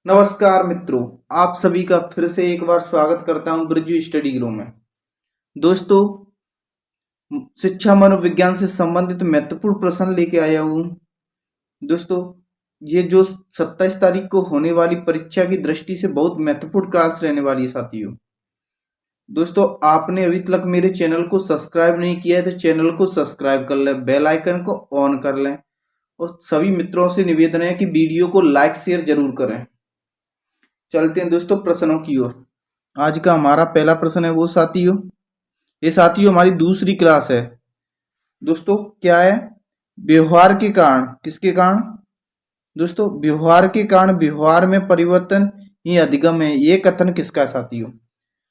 नमस्कार मित्रों, आप सभी का फिर से एक बार स्वागत करता हूं ब्रिज स्टडी ग्रुप में। दोस्तों, शिक्षा मनोविज्ञान से संबंधित महत्वपूर्ण प्रश्न लेके आया हूं। दोस्तों, ये जो 27 तारीख को होने वाली परीक्षा की दृष्टि से बहुत महत्वपूर्ण क्लास रहने वाली है साथियों। दोस्तों, आपने अभी तक मेरे चैनल को सब्सक्राइब नहीं किया है तो चैनल को सब्सक्राइब कर लें, बेल आइकन को ऑन कर लें और सभी मित्रों से निवेदन है कि वीडियो को लाइक शेयर जरूर करें। चलते हैं दोस्तों प्रश्नों की ओर। आज का हमारा पहला प्रश्न है वो साथियों, ये साथियों हमारी दूसरी क्लास है। दोस्तों क्या है? व्यवहार के कारण, किसके कारण? दोस्तों व्यवहार के कारण व्यवहार में परिवर्तन ही अधिगम है, ये कथन किसका है साथियों?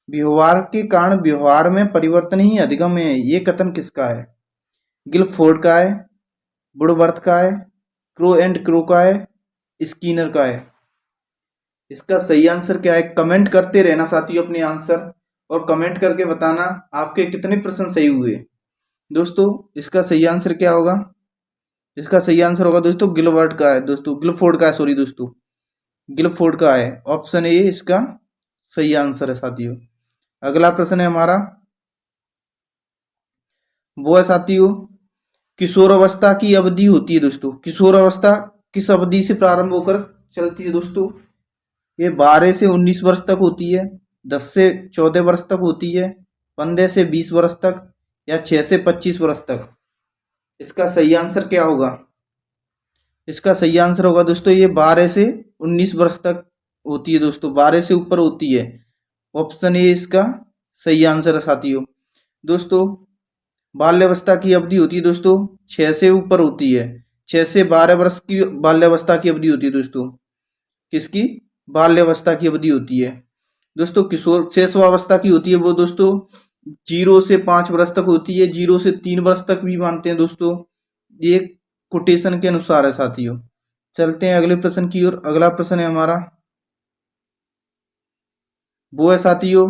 व्यवहार के कारण व्यवहार में परिवर्तन ही अधिगम है, ये कथन किसका है? गिलफोर्ड का है, वुडवर्थ का है, क्रो एंड क्रो का है, स्कीनर का है? इसका सही आंसर क्या है? कमेंट करते रहना साथियों अपने आंसर, और कमेंट करके बताना आपके कितने प्रश्न सही हुए। दोस्तों इसका सही आंसर क्या होगा? इसका सही आंसर होगा दोस्तों गिलवर्ट का है, दोस्तों गिलफोर्ड का है, सॉरी दोस्तों गिलफोर्ड का है। ऑप्शन ए इसका सही आंसर है साथियों। अगला प्रश्न है हमारा, वो है साथियों, किशोर अवस्था की अवधि होती है। दोस्तों किशोर अवस्था किस अवधि से प्रारंभ होकर चलती है? दोस्तों ये 12 से 19 वर्ष तक होती है, 10 से 14 वर्ष तक होती है, 15 से 20 वर्ष तक, या 6 से 25 वर्ष तक? इसका सही आंसर क्या होगा? इसका सही आंसर होगा दोस्तों ये 12 से 19 वर्ष तक होती है। दोस्तों 12 से ऊपर होती है। ऑप्शन ए इसका सही आंसर है साथियों। दोस्तों बाल्यावस्था की अवधि होती है दोस्तों 6 से ऊपर होती है, 6 से 12 वर्ष की बाल्यावस्था की अवधि होती है। दोस्तों किसकी? बाल्यावस्था की अवधि होती है। दोस्तों किशोर शैशवावस्था की होती है वो दोस्तों 0 से 5 वर्ष तक होती है, 0 से 3 वर्ष तक भी मानते हैं दोस्तों, ये कोटेशन के अनुसार है साथियों। चलते हैं अगले प्रश्न की ओर। अगला प्रश्न है हमारा, वो है साथियों,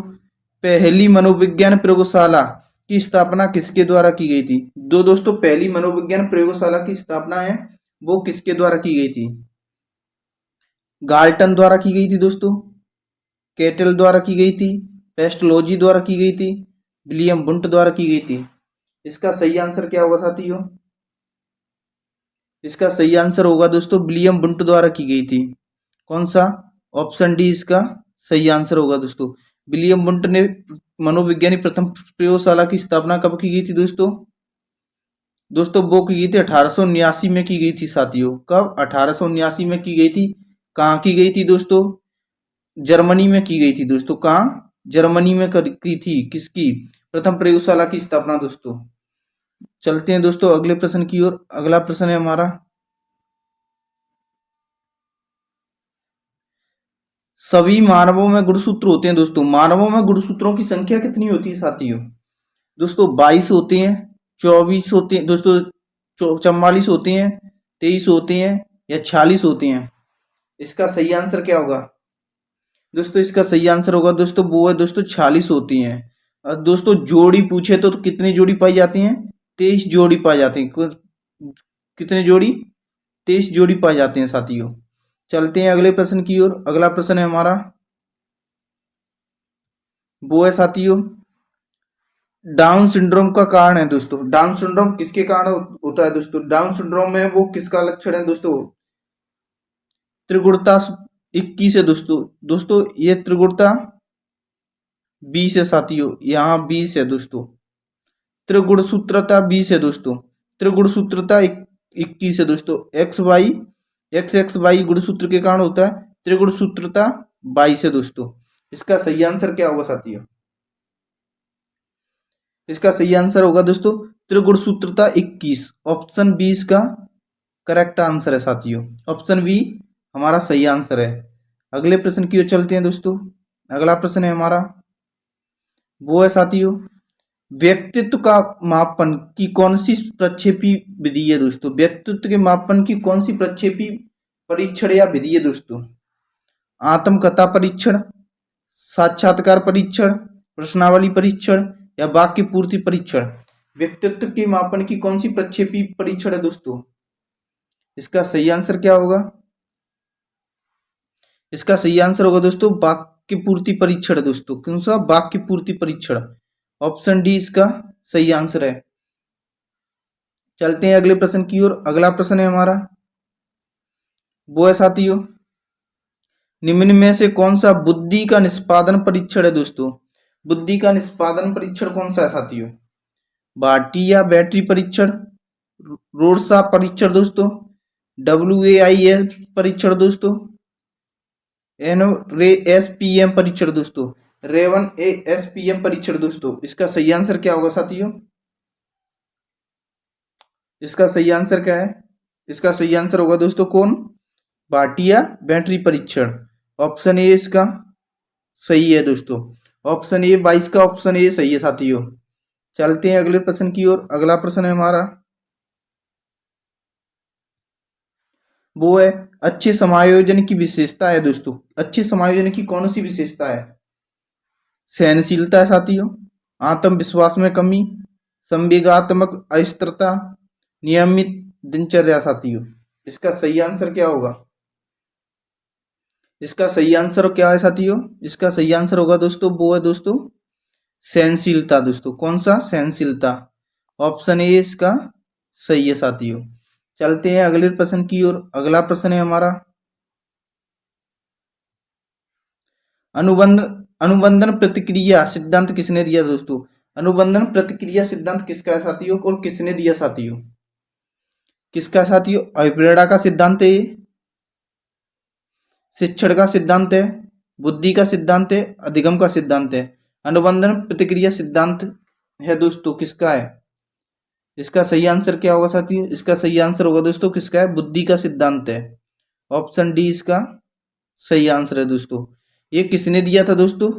पहली मनोविज्ञान प्रयोगशाला की स्थापना किसके द्वारा की गई थी? दोस्तों पहली मनोविज्ञान प्रयोगशाला की स्थापना है वो किसके द्वारा की गई थी? गाल्टन द्वारा की गई थी दोस्तों, केटल द्वारा की गई थी, पेस्टलॉजी द्वारा की गई थी, विलियम बुंट द्वारा की गई थी? इसका सही आंसर क्या होगा साथियों? इसका सही आंसर होगा दोस्तों विलियम बुंट द्वारा की गई थी। कौन सा? ऑप्शन डी इसका सही आंसर होगा दोस्तों। विलियम बुंट ने मनोविज्ञानी प्रथम प्रयोगशाला की स्थापना कब की गई थी दोस्तों? दोस्तों वो की गई थी 1879 में की गई थी साथियों। कब? 1879 में की गई थी। कहाँ की गई थी दोस्तों? जर्मनी में की गई थी दोस्तों। कहाँ? जर्मनी में की थी। किसकी? प्रथम प्रयोगशाला की स्थापना दोस्तों। चलते हैं दोस्तों अगले प्रश्न की ओर। अगला प्रश्न है हमारा, सभी मानवों में गुणसूत्र होते हैं। दोस्तों मानवों में गुणसूत्रों की संख्या कितनी होती है साथियों? दोस्तों 22 होते हैं, 24 होते हैं दोस्तों, 44 होते हैं, 23 होते हैं, या 46 होते हैं? इसका सही आंसर क्या होगा? दोस्तों इसका सही आंसर होगा दोस्तों वो है दोस्तों 46 होती हैं। दोस्तों जोड़ी पूछे तो कितनी जोड़ी पाई जाती हैं? 23 जोड़ी पाई जाती हैं। कितनी जोड़ी? 23 जोड़ी पाई जाती हैं साथियों। चलते हैं अगले प्रश्न की ओर। अगला प्रश्न है हमारा, वो है साथियों, डाउन सिंड्रोम का कारण है। दोस्तों डाउन सिंड्रोम किसके कारण होता है? दोस्तों डाउन सिंड्रोम में वो किसका लक्षण है दोस्तों? त्रिगुणता 21 है दोस्तों। दोस्तों ये त्रिगुणता 20 है साथियों, यहाँ 20 है दोस्तों। त्रिगुणसूत्रता 20 है दोस्तों, त्रिगुणसूत्रता 21 है दोस्तों। एक्स वाई गुणसूत्र के कारण होता है, त्रिगुणसूत्रता 22 है दोस्तों। इसका सही आंसर क्या होगा साथियों? इसका सही आंसर होगा दोस्तों त्रिगुणसूत्रता 21। ऑप्शन बी इसका करेक्ट आंसर है साथियों। ऑप्शन बी हमारा सही आंसर है। अगले प्रश्न की ओर चलते हैं दोस्तों। अगला प्रश्न है हमारा, वो है साथियों, व्यक्तित्व का मापन की कौन सी प्रक्षेपी विधि है? दोस्तों व्यक्तित्व के मापन की कौन सी प्रक्षेपी परीक्षण या विधि है दोस्तों? आत्मकथा परीक्षण, साक्षात्कार परीक्षण, प्रश्नावली परीक्षण, या वाक्य पूर्ति परीक्षण? व्यक्तित्व के मापन की कौन सी प्रक्षेपी परीक्षण है दोस्तों? इसका सही आंसर क्या होगा? इसका सही आंसर होगा दोस्तों वाक्य पूर्ति परीक्षण दोस्तों। कौन सा? वाक्य पूर्ति परीक्षण। ऑप्शन डी इसका सही आंसर है। चलते हैं अगले प्रश्न की ओर। अगला प्रश्न है हमारा, वो है साथियों, निम्न में से कौन सा बुद्धि का निष्पादन परीक्षण है दोस्तों? बुद्धि का निष्पादन परीक्षण कौन सा है साथियों? भाटी या बैटरी परीक्षण, रोडसा परीक्षण दोस्तों, WAIS परीक्षण दोस्तों, SPM परीक्षण दोस्तों, रेवन ASPM परीक्षण दोस्तों। इसका सही आंसर क्या होगा साथियों? इसका सही आंसर क्या है? इसका सही आंसर होगा दोस्तों कौन? भाटिया बैटरी परीक्षण। ऑप्शन ए इसका सही है दोस्तों। ऑप्शन ए 22 का ऑप्शन ए सही है साथियों। चलते हैं अगले प्रश्न की ओर। अगला प्रश्न है हमारा, वो है अच्छे समायोजन की विशेषता है दोस्तों। अच्छे समायोजन की कौन सी विशेषता है? सहनशीलता है साथियों, आत्मविश्वास में कमी, संवेगात्मक अस्थिरता, नियमित दिनचर्या साथियों। इसका सही आंसर क्या होगा? इसका सही आंसर क्या है साथियों? इसका सही आंसर होगा दोस्तों, वो है दोस्तों सहनशीलता दोस्तों। कौन सा? सहनशीलता। ऑप्शन ए इसका सही है साथियों। चलते हैं अगले प्रश्न की ओर। अगला प्रश्न है हमारा, अनुबंध अनुबंधन प्रतिक्रिया सिद्धांत किसने दिया दोस्तों? अनुबंधन प्रतिक्रिया सिद्धांत किसका है साथियों और किसने दिया साथियों? किसका साथियों? अभिप्रेरणा का सिद्धांत है, शिक्षण का सिद्धांत है, बुद्धि का सिद्धांत है, अधिगम का सिद्धांत है। अनुबंधन प्रतिक्रिया सिद्धांत है दोस्तों किसका है? इसका सही आंसर क्या होगा साथियों? इसका सही आंसर होगा दोस्तों किसका है? बुद्धि का सिद्धांत है। ऑप्शन डी इसका सही आंसर है दोस्तों। ये किसने दिया था दोस्तों?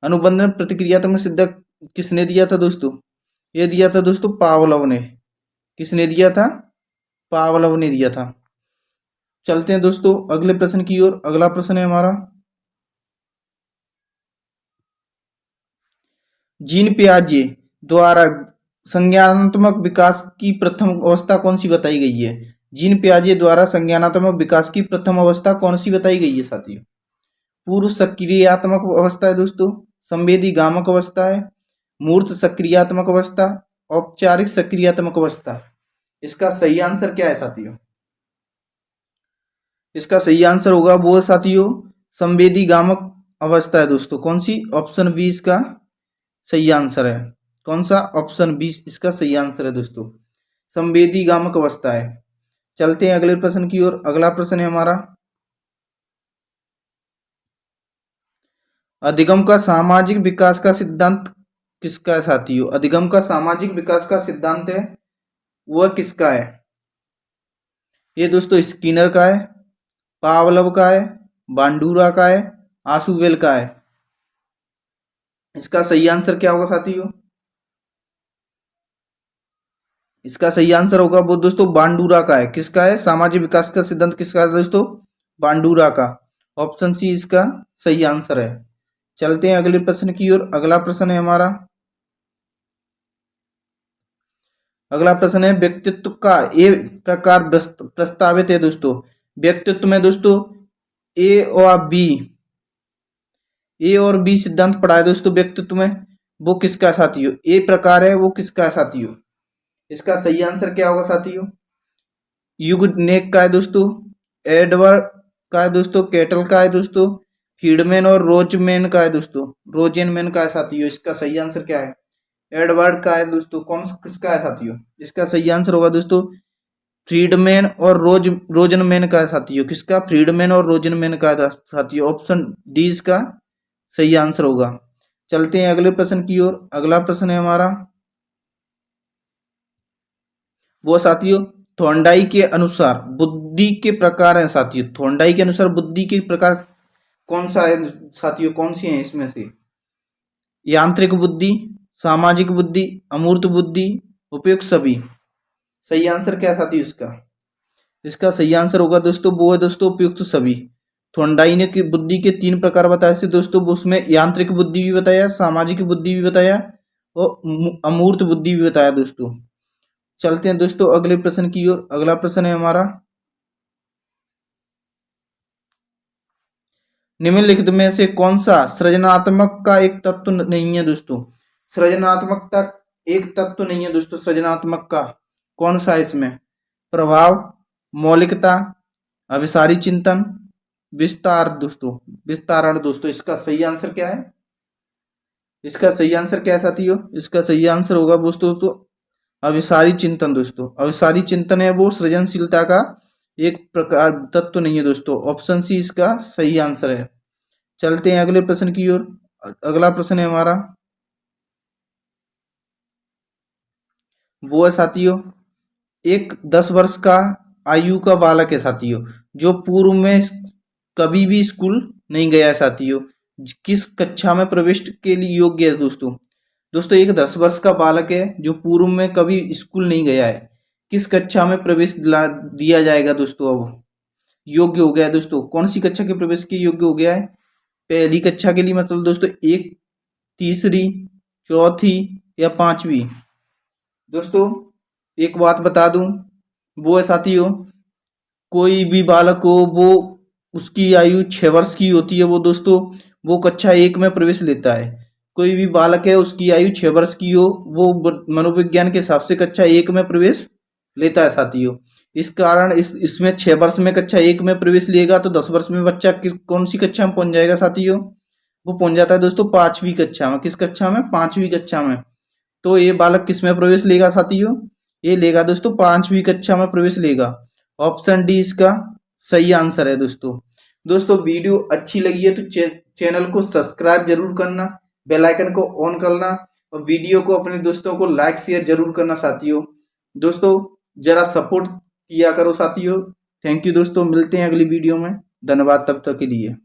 अनुबंधन प्रतिक्रियात्मक सिद्धांत किसने दिया था दोस्तों? ये दिया था दोस्तों पावलोव ने। किसने दिया था? पावलोव ने दिया था। चलते हैं दोस्तों अगले प्रश्न की ओर। अगला प्रश्न है हमारा, जीन पियाजे द्वारा संज्ञानात्मक विकास की प्रथम अवस्था कौन सी बताई गई है? जीन पियाजे द्वारा संज्ञानात्मक विकास की प्रथम अवस्था कौन सी बताई गई है साथियों? पूर्व सक्रियात्मक अवस्था है दोस्तों, संवेदी गामक अवस्था है, मूर्त सक्रियात्मक अवस्था, औपचारिक सक्रियात्मक अवस्था। इसका सही आंसर क्या है साथियों? इसका सही आंसर होगा वो साथियों संवेदी गामक अवस्था है दोस्तों। कौन सी? ऑप्शन बी इसका सही आंसर है। कौन सा? ऑप्शन बी इसका सही आंसर है दोस्तों, संवेदी गामक अवस्था है। चलते हैं अगले प्रश्न की ओर। अगला प्रश्न है हमारा, अधिगम का सामाजिक विकास का सिद्धांत किसका है साथियों? अधिगम का सामाजिक विकास का सिद्धांत है वह किसका है? ये दोस्तों स्किनर का है, पावलव का है, बांडूरा का है, आशुवेल का है। इसका सही आंसर क्या होगा साथियों? इसका सही आंसर होगा वो दोस्तों बांडूरा का है। किसका है? सामाजिक विकास का सिद्धांत किसका है दोस्तों? बांडूरा का। ऑप्शन सी इसका सही आंसर है। चलते हैं अगले प्रश्न की ओर। अगला प्रश्न है हमारा, अगला प्रश्न है व्यक्तित्व का ए प्रकार प्रस्तावित है दोस्तों। व्यक्तित्व में दोस्तों ए और बी सिद्धांत पढ़ा है दोस्तों व्यक्तित्व में, वो किसका है साथियों? ए प्रकार है वो किसका है साथियों? इसका सही आंसर क्या होगा साथियों? यूगनेक का है दोस्तों, एडवर्ड का है दोस्तों, केटल का है दोस्तों, फीडमैन और रोजमैन का है दोस्तों, रोजेनमैन का है साथियों। इसका सही आंसर क्या है? एडवर्ड का है दोस्तों। कौन किसका है साथियों? इसका सही आंसर होगा दोस्तों फ्रीडमैन और रोजनमैन का है साथियों। किसका? फ्रीडमैन और रोजनमैन का है साथियों। ऑप्शन डी इसका सही आंसर होगा। चलते हैं अगले प्रश्न की ओर। अगला प्रश्न है हमारा, वो साथियों थोंडाई के अनुसार बुद्धि के प्रकार हैं साथियों। थोंडाई के अनुसार बुद्धि के प्रकार कौन सा है साथियों? कौन सी है इसमें से? यांत्रिक बुद्धि, सामाजिक बुद्धि, अमूर्त बुद्धि, उपयुक्त सभी। सही आंसर क्या है साथियों इसका? इसका सही आंसर होगा दोस्तों वो है दोस्तों उपयुक्त सभी। थोंडाई ने की बुद्धि के 3 प्रकार बताए थे दोस्तों। उसमें यांत्रिक बुद्धि भी बताया, सामाजिक बुद्धि भी बताया और अमूर्त बुद्धि भी बताया दोस्तों। चलते हैं दोस्तों अगले प्रश्न की ओर। अगला प्रश्न है हमारा, निम्नलिखित में से कौन सा सृजनात्मक का एक तत्व नहीं है दोस्तों? सृजनात्मकता एक तत्व नहीं है दोस्तों। सृजनात्मक का कौन सा है इसमें? प्रभाव, मौलिकता, अभिसारी चिंतन, विस्तार दोस्तों, विस्तारण दोस्तों। इसका सही आंसर क्या है? इसका सही आंसर क्या है साथियों? इसका सही आंसर होगा दोस्तों अभिसारी चिंतन दोस्तों। अभिसारी चिंतन है वो सृजनशीलता का एक प्रकार तत्व नहीं है दोस्तों। ऑप्शन सी इसका सही आंसर है। चलते हैं अगले प्रश्न की ओर। अगला प्रश्न है हमारा, वो है साथियों, एक 10 वर्ष का आयु का बालक है साथियों, जो पूर्व में कभी भी स्कूल नहीं गया है साथियों। किस कक्षा में प्रवेश के लिए योग्य है दोस्तों? दोस्तों एक 10 वर्ष का बालक है जो पूर्व में कभी स्कूल नहीं गया है। किस कक्षा में प्रवेश दिया जाएगा दोस्तों? अब योग्य हो गया है दोस्तों। कौन सी कक्षा के प्रवेश के योग्य हो गया है? पहली कक्षा के लिए मतलब दोस्तों एक, तीसरी, चौथी या पांचवी? दोस्तों एक बात बता दूं, वो है साथियों, कोई भी बालक हो वो उसकी आयु 6 वर्ष की होती है वो दोस्तों, वो कक्षा 1 में प्रवेश लेता है। कोई भी बालक है उसकी आयु 6 वर्ष की हो वो मनोविज्ञान के हिसाब से कक्षा 1 में प्रवेश लेता है साथियों। इस कारण इसमें 6 वर्ष में कक्षा 1 में प्रवेश लेगा तो 10 वर्ष में बच्चा कौन सी कक्षा में पहुंच जाएगा साथियों? वो पहुंच जाता है दोस्तों 5वीं कक्षा में। किस कक्षा में? 5वीं कक्षा में। तो ये बालक किस में प्रवेश लेगा साथियों? ये लेगा दोस्तों 5वीं कक्षा में प्रवेश लेगा। ऑप्शन डी इसका सही आंसर है दोस्तों। दोस्तों वीडियो अच्छी लगी है तो चैनल को सब्सक्राइब जरूर करना, बेल आइकन को ऑन करना और वीडियो को अपने दोस्तों को लाइक शेयर जरूर करना साथियों। दोस्तों जरा सपोर्ट किया करो साथियों। थैंक यू दोस्तों, मिलते हैं अगली वीडियो में। धन्यवाद तब तक के लिए।